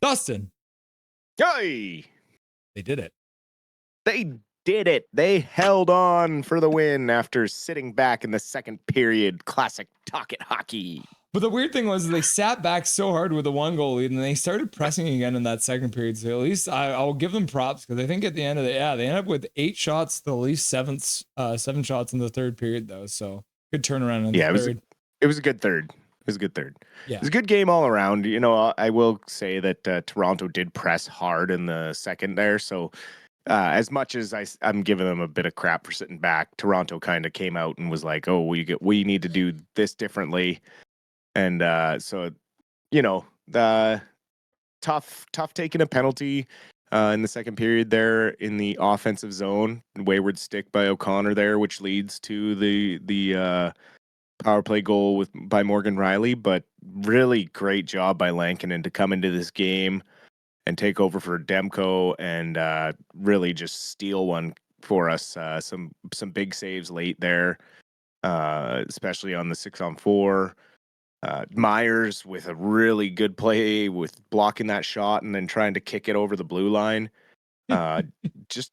Dustin, Hey, they did it. they did it. They held on for the win after sitting back in the second period. Classic talk it hockey. But the weird thing was they sat back so hard with a 1-goal lead and they started pressing again in that second period. So at least I'll give them props because I think at the end of they ended up with 8 shots to at least 7 shots in the third period though. So good turnaround in the third. It was a good third. It was a good third. Yeah. It was a good game all around. You know, I will say that Toronto did press hard in the second there. So as much as I'm giving them a bit of crap for sitting back, Toronto kind of came out and was like, "Oh, we need to do this differently." And so, you know, tough taking a penalty in the second period there in the offensive zone. Wayward stick by O'Connor there, which leads to the power play goal by Morgan Riley. But really great job by Lankinen to come into this game and take over for Demko and really just steal one for us. Some big saves late there, especially on the 6-on-4. Myers with a really good play with blocking that shot and then trying to kick it over the blue line. Just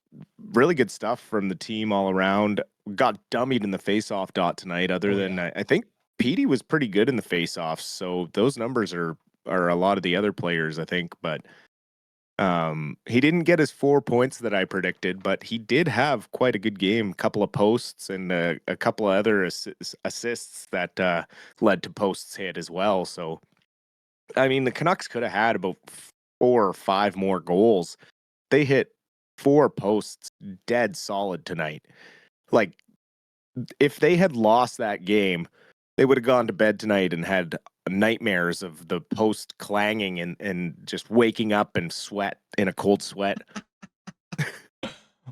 really good stuff from the team all around. Got dummied in the face-off dot tonight. I think Petey was pretty good in the face-offs. So those numbers are a lot of the other players, I think. But he didn't get his 4 points that I predicted, but he did have quite a good game. A couple of posts and a couple of other assists that led to posts hit as well. So, I mean, the Canucks could have had about 4 or 5 more goals. They hit 4 posts dead solid tonight. Like, if they had lost that game, they would have gone to bed tonight and had nightmares of the post clanging and just waking up and sweat in a cold sweat.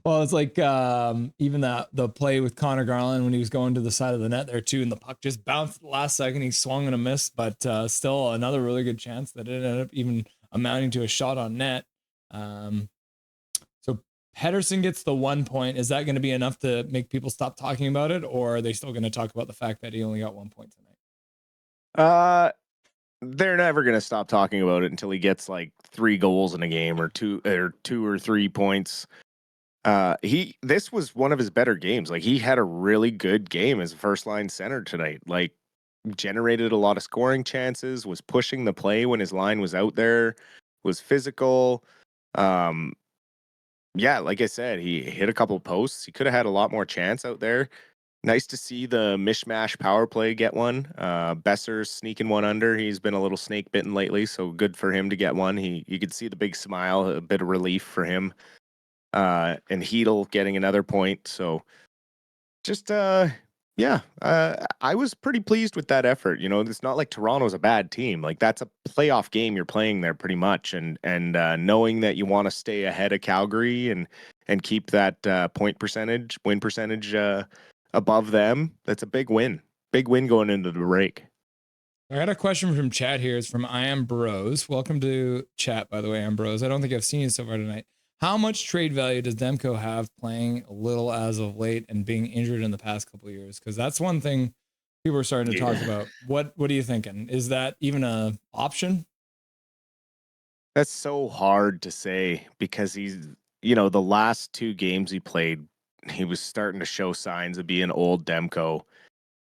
Well, it's like even the play with Connor Garland when he was going to the side of the net there too, and the puck just bounced at the last second. He swung and a miss, but still another really good chance that it ended up even amounting to a shot on net. So Pedersen gets the 1 point. Is that going to be enough to make people stop talking about it, or are they still going to talk about the fact that he only got 1 point tonight? They're never going to stop talking about it until he gets like 3 goals in a game or 2 or 3 points. This was one of his better games. Like, he had a really good game as a first line center tonight. Like, generated a lot of scoring chances, was pushing the play when his line was out there, was physical. Yeah, like I said, he hit a couple posts. He could have had a lot more chance out there. Nice to see the mishmash power play get one. Besser's sneaking one under. He's been a little snake bitten lately, so good for him to get one. You could see the big smile, a bit of relief for him. And Hedl getting another point. So just I was pretty pleased with that effort. You know, it's not like Toronto's a bad team. Like, that's a playoff game you're playing there pretty much, and knowing that you want to stay ahead of Calgary and keep that win percentage above them, that's a big win. Big win going into the break. I got a question from chat here. It's from I Am Bros. Welcome to chat, by the way, I Am Bros. I don't think I've seen you so far tonight. How much trade value does Demko have playing a little as of late and being injured in the past couple of years? Because that's one thing people are starting to talk about. What are you thinking? Is that even an option? That's so hard to say because he's, the last 2 games he played, he was starting to show signs of being old Demko.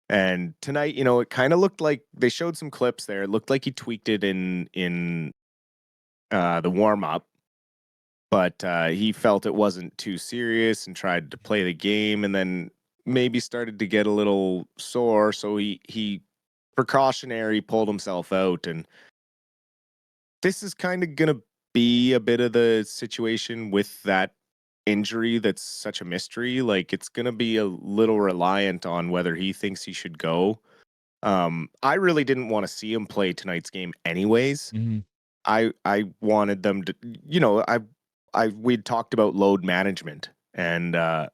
And tonight, it kind of looked like they showed some clips there. It looked like he tweaked it in the warm up, but he felt it wasn't too serious and tried to play the game, and then maybe started to get a little sore. So he precautionary pulled himself out, and this is kind of gonna be a bit of the situation with that injury that's such a mystery. Like, it's gonna be a little reliant on whether he thinks he should go. I really didn't want to see him play tonight's game anyways. Mm-hmm. I wanted them to, we'd talked about load management, and I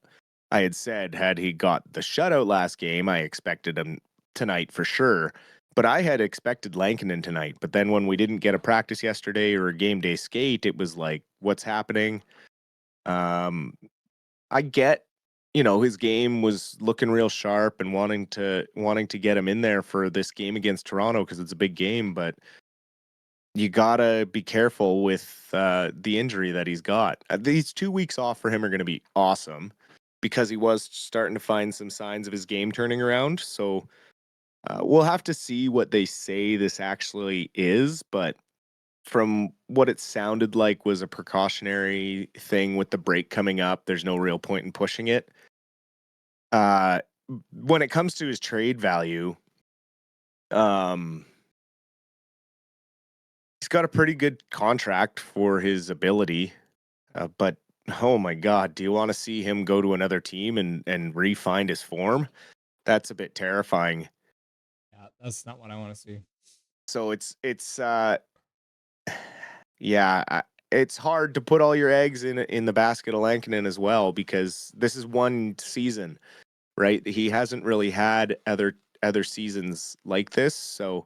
had said, had he got the shutout last game, I expected him tonight for sure. But I had expected Lankinen tonight. But then when we didn't get a practice yesterday or a game day skate, it was like, what's happening? I get, his game was looking real sharp and wanting to get him in there for this game against Toronto because it's a big game. But you gotta be careful with the injury that he's got. These 2 weeks off for him are going to be awesome because he was starting to find some signs of his game turning around. So we'll have to see what they say this actually is, but from what it sounded like was a precautionary thing with the break coming up. There's no real point in pushing it. When it comes to his trade value, he's got a pretty good contract for his ability, but oh my God, do you want to see him go to another team and re-find his form? That's a bit terrifying. Yeah, that's not what I want to see. So it's hard to put all your eggs in the basket of Lankinen as well, because this is one season, right? He hasn't really had other seasons like this, so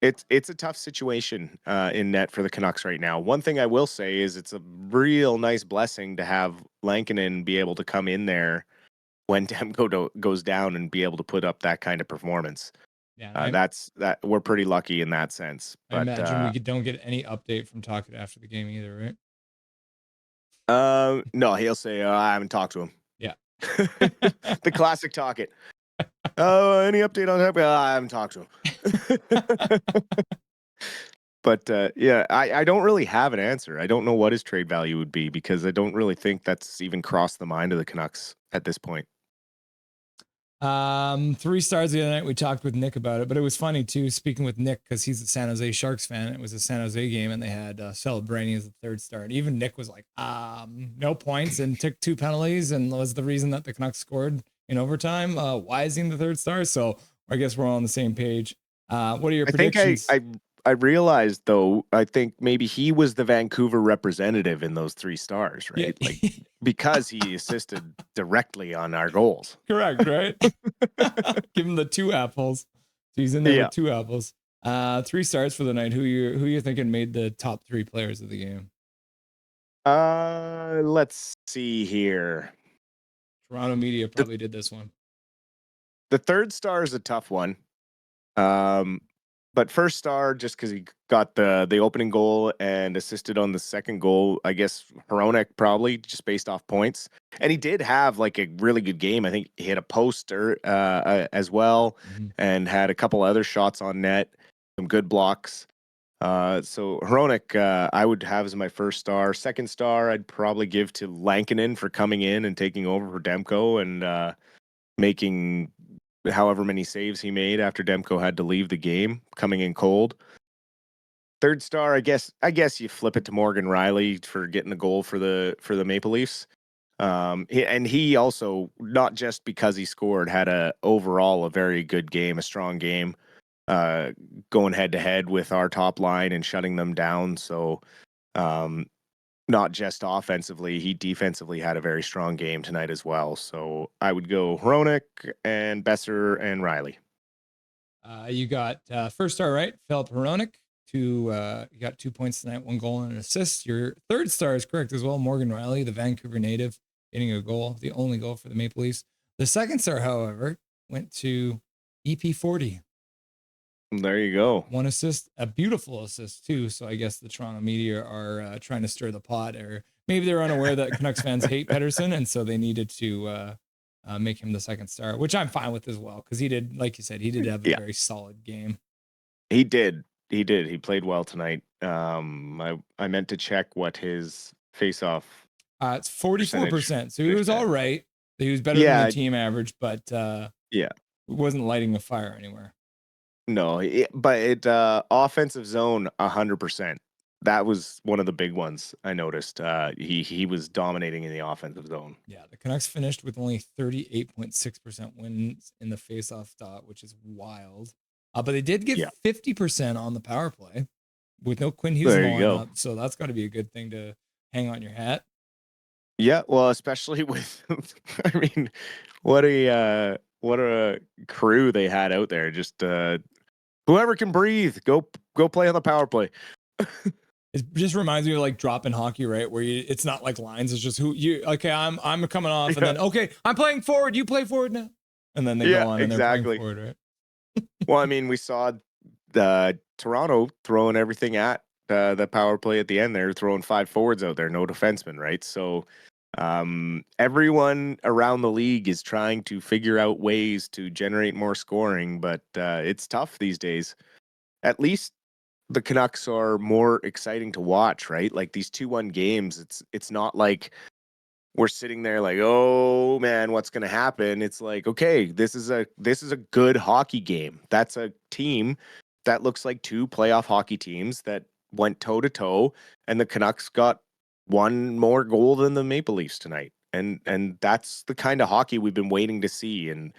it's a tough situation in net for the Canucks right now. One thing I will say is it's a real nice blessing to have Lankinen be able to come in there when Demko goes down and be able to put up that kind of performance. Yeah, That's we're pretty lucky in that sense. I But imagine we don't get any update from Tocchet after the game either, right? no, he'll say, I haven't talked to him. Yeah. The classic Tocchet. Oh, any update on that? I haven't talked to him. But yeah, I don't really have an answer. I don't know what his trade value would be, because I don't really think that's even crossed the mind of the Canucks at this point. 3 stars the other night. We talked with Nick about it, but it was funny too, speaking with Nick, because he's a San Jose Sharks fan. It was a San Jose game and they had Celebrani as the 3rd star. And even Nick was like, no points and took 2 penalties and was the reason that the Canucks scored in overtime. Why is he in the 3rd star? So I guess we're all on the same page. What are your predictions? I realized, though, I think maybe he was the Vancouver representative in those 3 stars, right? Yeah. Like, because he assisted directly on our goals. Correct, right? Give him the 2 apples. So he's in there with 2 apples. 3 stars for the night. Who you thinking made the top 3 players of the game? Let's see here. Toronto media probably did this one. The 3rd star is a tough one. But 1st star, just because he got the opening goal and assisted on the 2nd goal, I guess Hronek probably, just based off points. And he did have like a really good game. I think he hit a poster as well, and had a couple other shots on net, some good blocks. So Hronek, I would have as my 1st star. 2nd star, I'd probably give to Lankinen for coming in and taking over for Demko and making however many saves he made after Demko had to leave the game, coming in cold. 3rd star, I guess you flip it to Morgan Rielly for getting the goal for the Maple Leafs. And he also, not just because he scored, had overall a very good game, a strong game, going head to head with our top line and shutting them down. So not just offensively, he defensively had a very strong game tonight as well. So I would go Hronek and Besser and Rielly. You got 1st star, right? Philip Hronek. You got 2 points tonight, 1 goal and an assist. Your 3rd star is correct as well. Morgan Rielly, the Vancouver native, getting a goal, the only goal for the Maple Leafs. The 2nd star, however, went to EP40. There you go. 1 assist, a beautiful assist too. So I guess the Toronto media are trying to stir the pot, or maybe they're unaware that Canucks fans hate Pettersson, and so they needed to make him the 2nd star, which I'm fine with as well, because he did, like you said, he did have a very solid game. He did. He played well tonight. I meant to check what his face-off. It's 44%. So he was all right. He was better than the team average, but wasn't lighting a fire anywhere. No, but offensive zone 100%. That was one of the big ones I noticed. He was dominating in the offensive zone. Yeah, the Canucks finished with only 38.6% wins in the face-off dot, which is wild. But they did get 50% on the power play with no Quinn Hughes up, so that's got to be a good thing to hang on your hat. Yeah, well, especially with, I mean, what a crew they had out there. Just whoever can breathe, go play on the power play. It just reminds me of like dropping hockey, right? Where it's not like lines. It's just who you. Okay, I'm coming off, and then okay, I'm playing forward. You play forward now, and then they go on and they're playing forward, right? Well, I mean, we saw Toronto throwing everything at the power play at the end. They're throwing 5 forwards out there, no defensemen, right? So everyone around the league is trying to figure out ways to generate more scoring, but it's tough these days. At least the Canucks are more exciting to watch, right? Like these 2-1 games, it's not like we're sitting there like, oh man, what's going to happen? It's like, okay, this is a good hockey game. That's a team that looks like 2 playoff hockey teams that went toe to toe, and the Canucks got one more goal than the Maple Leafs tonight. And that's the kind of hockey we've been waiting to see. And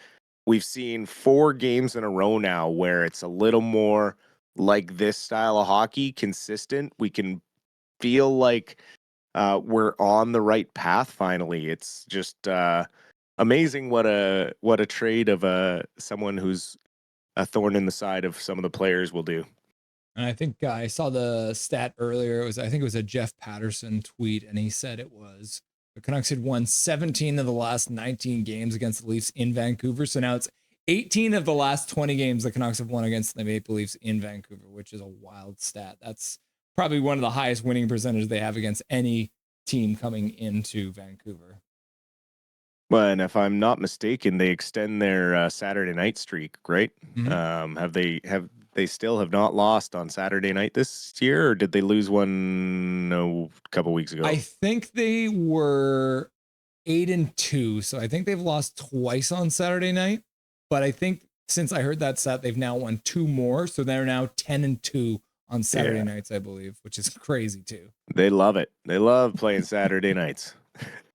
we've seen 4 games in a row now where it's a little more like this style of hockey, consistent. We can feel like we're on the right path finally. It's just amazing what a trade of someone who's a thorn in the side of some of the players will do. And I think I saw the stat earlier. I think it was a Jeff Patterson tweet, and he said it was the Canucks had won 17 of the last 19 games against the Leafs in Vancouver. So now it's 18 of the last 20 games the Canucks have won against the Maple Leafs in Vancouver, which is a wild stat. That's probably one of the highest winning percentages they have against any team coming into Vancouver. Well, and if I'm not mistaken, they extend their Saturday night streak, right? Mm-hmm. Have they still have not lost on Saturday night this year, or did they lose one a couple weeks ago? I think they were 8-2. So I think they've lost twice on Saturday night. But I think since I heard that stat, they've now won 2 more. So they're now 10-2 on Saturday nights, I believe, which is crazy too. They love it. They love playing Saturday nights.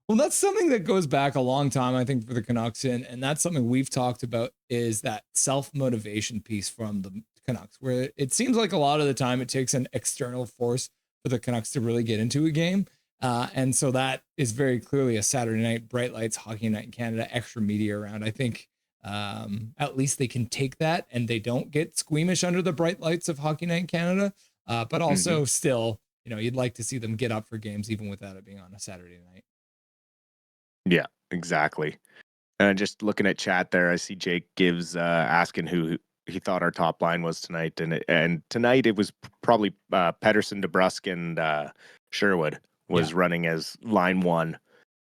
Well, that's something that goes back a long time, I think, for the Canucks. And that's something we've talked about is that self-motivation piece from the Canucks, where it seems like a lot of the time it takes an external force for the Canucks to really get into a game. And so that is very clearly a Saturday night, bright lights, hockey night in Canada, extra media around. I think at least they can take that and they don't get squeamish under the bright lights of hockey night in Canada. But also still, you'd like to see them get up for games even without it being on a Saturday night. Yeah, exactly. And just looking at chat there, I see Jake Gibbs asking who he thought our top line was tonight, and tonight it was probably Pedersen, DeBrusk, and Sherwood was running as line 1.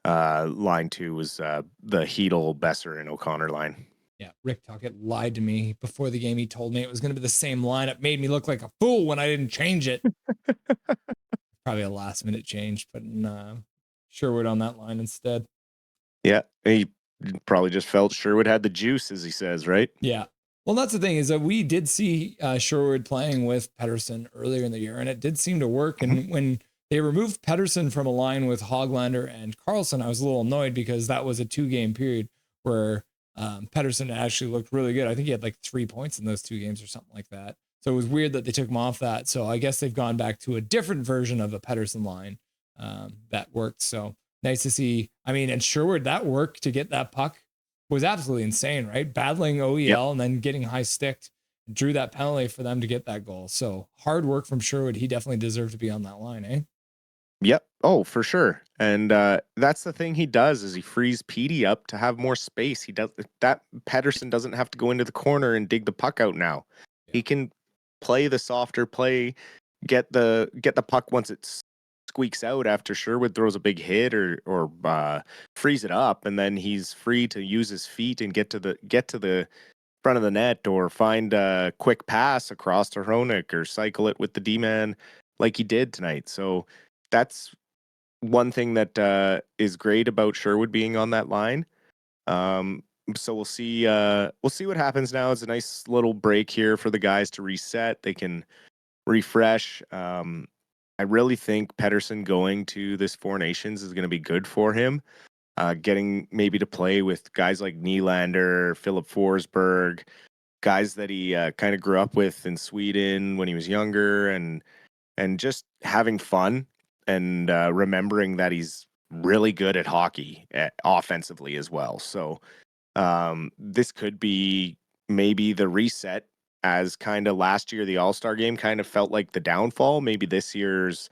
Line 2 was the Hedel, Besser, and O'Connor line. Yeah, Rick Tuckett lied to me before the game. He told me it was going to be the same lineup. Made me look like a fool when I didn't change it. Probably a last minute change, putting Sherwood on that line instead. Yeah, he probably just felt Sherwood had the juice, as he says, right? Yeah. Well, that's the thing is that we did see Sherwood playing with Pedersen earlier in the year, and it did seem to work. And when they removed Pedersen from a line with Hoglander and Carlson, I was a little annoyed because that was a 2-game period where Pedersen actually looked really good. I think he had like 3 points in those 2 games or something like that. So it was weird that they took him off that. So I guess they've gone back to a different version of the Pedersen line that worked. So nice to see. I mean, and Sherwood, that work to get that puck was absolutely insane, right? Battling OEL and then getting high sticked, drew that penalty for them to get that goal. So hard work from Sherwood. He definitely deserved to be on that line, eh? Yep. Oh, for sure. And that's the thing he does is he frees Petey up to have more space. He does that. Pedersen doesn't have to go into the corner and dig the puck out now. Yeah. He can play the softer play, get the puck once it squeaks out after Sherwood throws a big hit or frees it up, and then he's free to use his feet and get to the front of the net or find a quick pass across to Hronik or cycle it with the D-man like he did tonight. So that's one thing that is great about Sherwood being on that line. So we'll see what happens now. It's a nice little break here for the guys to reset. They can refresh. I really think Pedersen going to this Four Nations is going to be good for him. Getting maybe to play with guys like Nylander, Philip Forsberg, guys that he kind of grew up with in Sweden when he was younger, and just having fun and remembering that he's really good at hockey offensively as well. So this could be maybe the reset, as kind of last year the All-Star game kind of felt like the downfall. Maybe this year's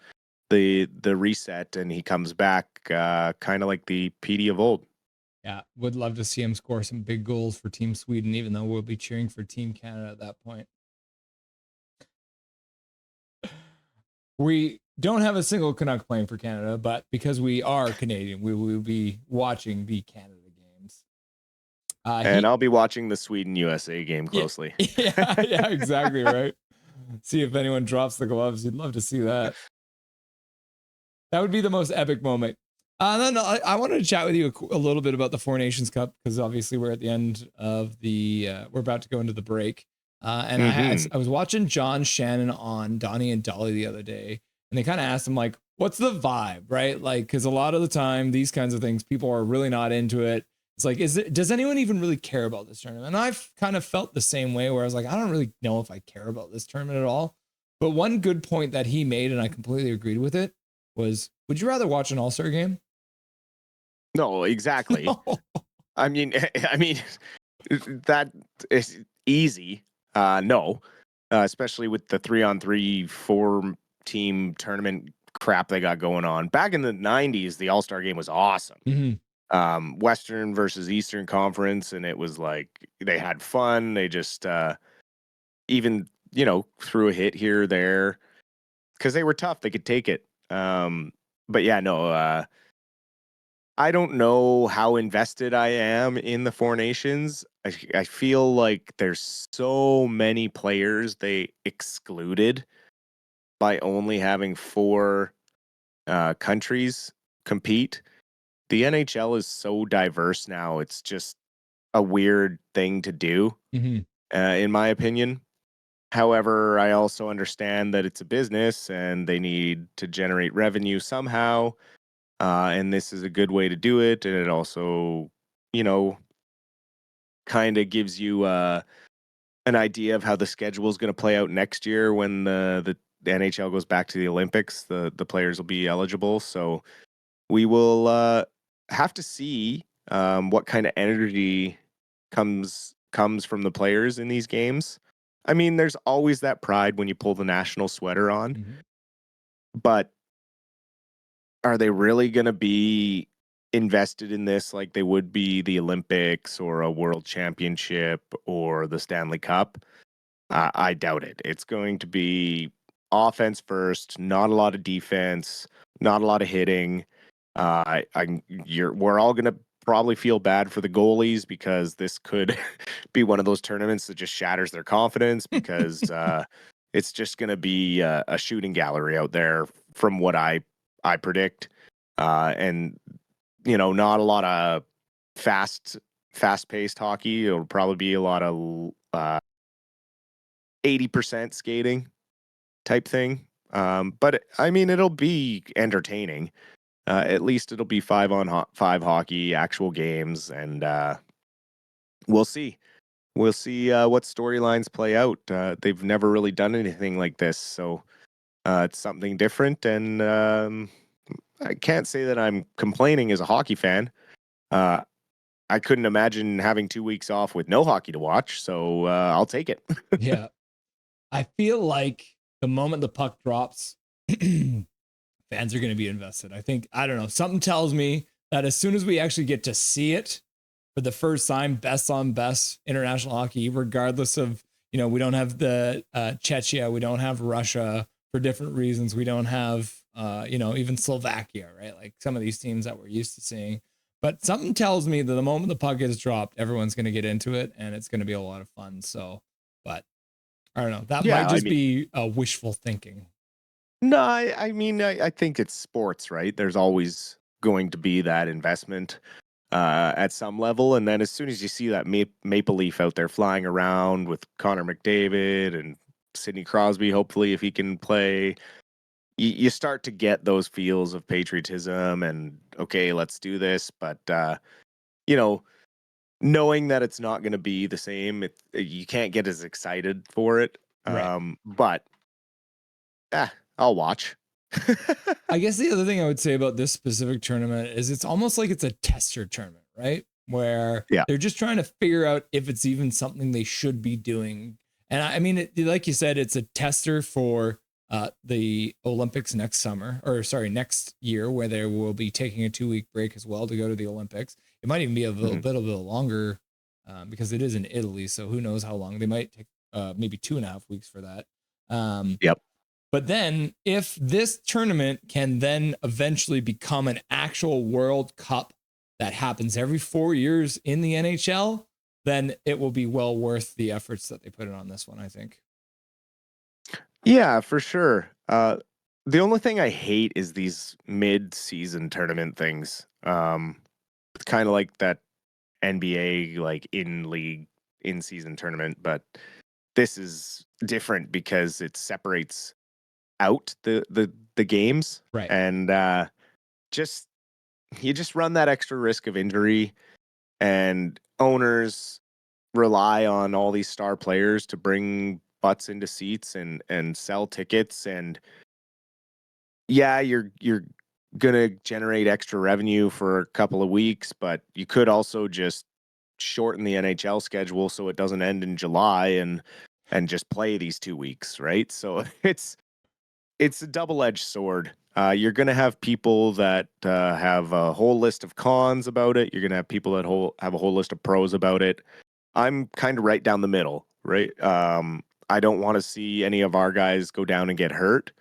the reset, and he comes back kind of like the PD of old. Yeah, would love to see him score some big goals for Team Sweden, even though we'll be cheering for Team Canada at that point. We don't have a single Canuck playing for Canada, but because we are Canadian, we will be watching the Canada games. And I'll be watching the Sweden USA game closely. Yeah, exactly right. See if anyone drops the gloves. You'd love to see that. That would be the most epic moment. Then I wanted to chat with you a little bit about the Four Nations Cup, because obviously we're at the end of we're about to go into the break. And I was watching John Shannon on Donnie and Dolly the other day, and they kind of asked him, like, what's the vibe, right? Like, because a lot of the time, these kinds of things, people are really not into it. It's like, does anyone even really care about this tournament? And I've kind of felt the same way, where I was like, I don't really know if I care about this tournament at all. But one good point that he made, and I completely agreed with it, was, would you rather watch an All-Star game? No, exactly. I mean, that is easy. No, especially with the 3-on-3 4-team tournament crap they got going on. Back in the 90s, the All-Star game was awesome. Mm-hmm. Western versus Eastern Conference, and it was like they had fun. They just even, threw a hit here or there because they were tough. They could take it. But yeah, no, I don't know how invested I am in the Four Nations. I feel like there's so many players they excluded by only having 4 countries compete. The NHL is so diverse now. It's just a weird thing to do, in my opinion. However, I also understand that it's a business and they need to generate revenue somehow. And this is a good way to do it. And it also, kind of gives you an idea of how the schedule is going to play out next year when the NHL goes back to the Olympics. The players will be eligible. So we will have to see what kind of energy comes from the players in these games. I mean, there's always that pride when you pull the national sweater on, but are they really going to be invested in this like they would be the Olympics or a world championship or the Stanley Cup? I doubt it. It's going to be offense first, not a lot of defense, not a lot of hitting. We're all going to probably feel bad for the goalies because this could be one of those tournaments that just shatters their confidence because it's just going to be a shooting gallery out there from what I predict. And not a lot of fast-paced hockey. It'll probably be a lot of 80% skating type thing. But I mean, it'll be entertaining. At least it'll be 5-on-5 hockey, actual games, and we'll see. We'll see what storylines play out. They've never really done anything like this, so it's something different. And I can't say that I'm complaining as a hockey fan. I couldn't imagine having 2 weeks off with no hockey to watch, so I'll take it. Yeah. I feel like the moment the puck drops, fans are going to be invested. I don't know, something tells me that as soon as we actually get to see it for the first time, best on best international hockey, regardless of, we don't have the Czechia, we don't have Russia for different reasons. We don't have, even Slovakia, right? Like some of these teams that we're used to seeing. But something tells me that the moment the puck gets dropped, everyone's going to get into it and it's going to be a lot of fun. So, but I don't know. That might just be wishful thinking. No, I mean, I think it's sports, right? There's always going to be that investment at some level. And then as soon as you see that maple leaf out there flying around with Connor McDavid and Sidney Crosby, hopefully, if he can play, you start to get those feels of patriotism and, okay, let's do this. But, knowing that it's not going to be the same, you can't get as excited for it. Right. But I'll watch. I guess the other thing I would say about this specific tournament is it's almost like it's a tester tournament, right? Where they're just trying to figure out if it's even something they should be doing. And I mean, like you said, it's a tester for the Olympics next year, where they will be taking a 2-week break as well to go to the Olympics. It might even be a little bit longer because it is in Italy. So who knows how long they might take, maybe 2.5 weeks for that. But then if this tournament can then eventually become an actual World Cup that happens every 4 years in the NHL, then it will be well worth the efforts that they put in on this one, I think. Yeah, for sure. The only thing I hate is these mid-season tournament things. It's kind of like that NBA like in-league in-season tournament, but this is different because it separates out the games, Right. and just you just run that extra risk of injury, and owners rely on all these star players to bring butts into seats and sell tickets, and yeah, you're gonna generate extra revenue for a couple of weeks, but you could also just shorten the NHL schedule so it doesn't end in July and just play these 2 weeks, right? So it's a double-edged sword. You're gonna have people that have a whole list of cons about it. You're gonna have people that have a whole list of pros about it. I'm kind of right down the middle, right? I don't want to see any of our guys go down and get hurt.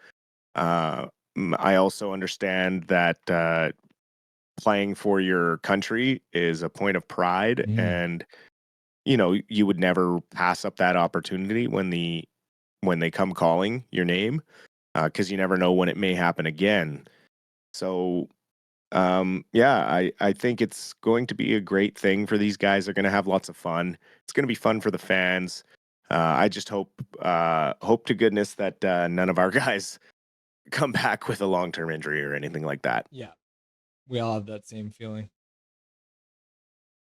I also understand that playing for your country is a point of pride, and you would never pass up that opportunity when they come calling your name, because you never know when it may happen again. So yeah, I think it's going to be a great thing for these guys. They're going to have lots of fun. It's going to be fun for the fans. I just hope to goodness that none of our guys come back with a long-term injury or anything like that. Yeah. We all have that same feeling.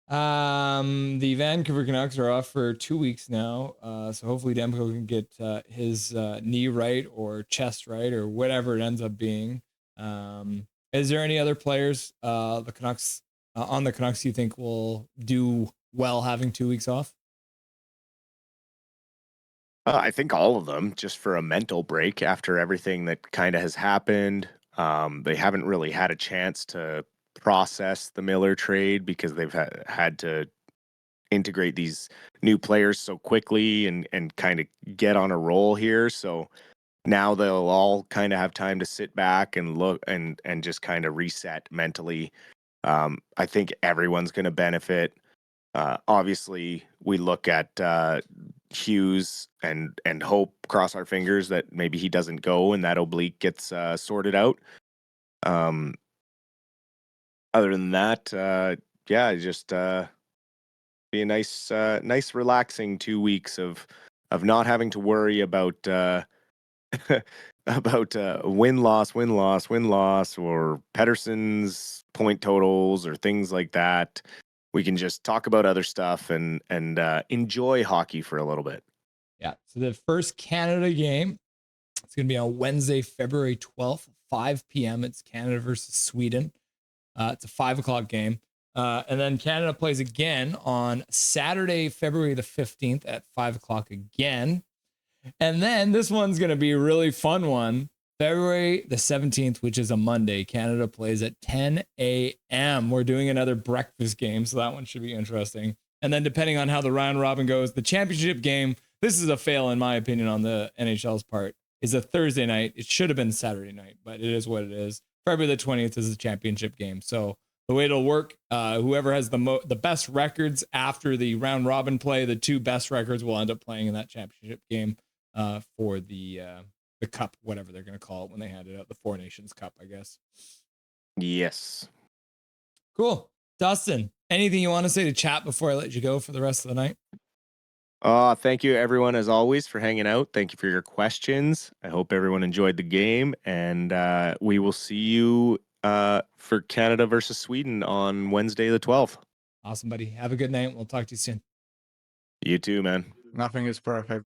The Vancouver Canucks are off for 2 weeks now. So hopefully Demko can get his knee right or chest right or whatever it ends up being. Is there any other players the Canucks on the Canucks you think will do well having 2 weeks off? I think all of them, just for a mental break after everything that kind of has happened. They haven't really had a chance to process the Miller trade because they've had to integrate these new players so quickly and kind of get on a roll here. So now they'll all kind of have time to sit back and look and just kind of reset mentally. I think everyone's going to benefit. Obviously, we look at Hughes and hope, cross our fingers that maybe he doesn't go and that oblique gets sorted out. Other than that, yeah, just be a nice relaxing 2 weeks of not having to worry about about win loss or Pedersen's point totals or things like that. We can just talk about other stuff and enjoy hockey for a little bit. Yeah. So the first Canada game, it's going to be on Wednesday, February 12th, 5 p.m. It's Canada versus Sweden. It's a 5 o'clock game. And then Canada plays again on Saturday, February the 15th at 5 o'clock again. And then this one's going to be a really fun one. February the 17th, which is a Monday, Canada plays at 10 a.m. We're doing another breakfast game, so that one should be interesting. And then depending on how the round robin goes, the championship game, this is a fail in my opinion on the NHL's part, is a Thursday night. It should have been Saturday night, but it is what it is. February the 20th is the championship game. So the way it'll work, whoever has the best records after the round robin play, the two best records will end up playing in that championship game for the cup, whatever they're going to call it when they hand it out, the Four Nations Cup, I guess. Yes. Cool. Dustin, anything you want to say to chat before I let you go for the rest of the night? Thank you, everyone, as always, for hanging out. Thank you for your questions. I hope everyone enjoyed the game, and we will see you for Canada versus Sweden on Wednesday the 12th. Awesome, buddy. Have a good night. We'll talk to you soon. You too, man. Nothing is perfect.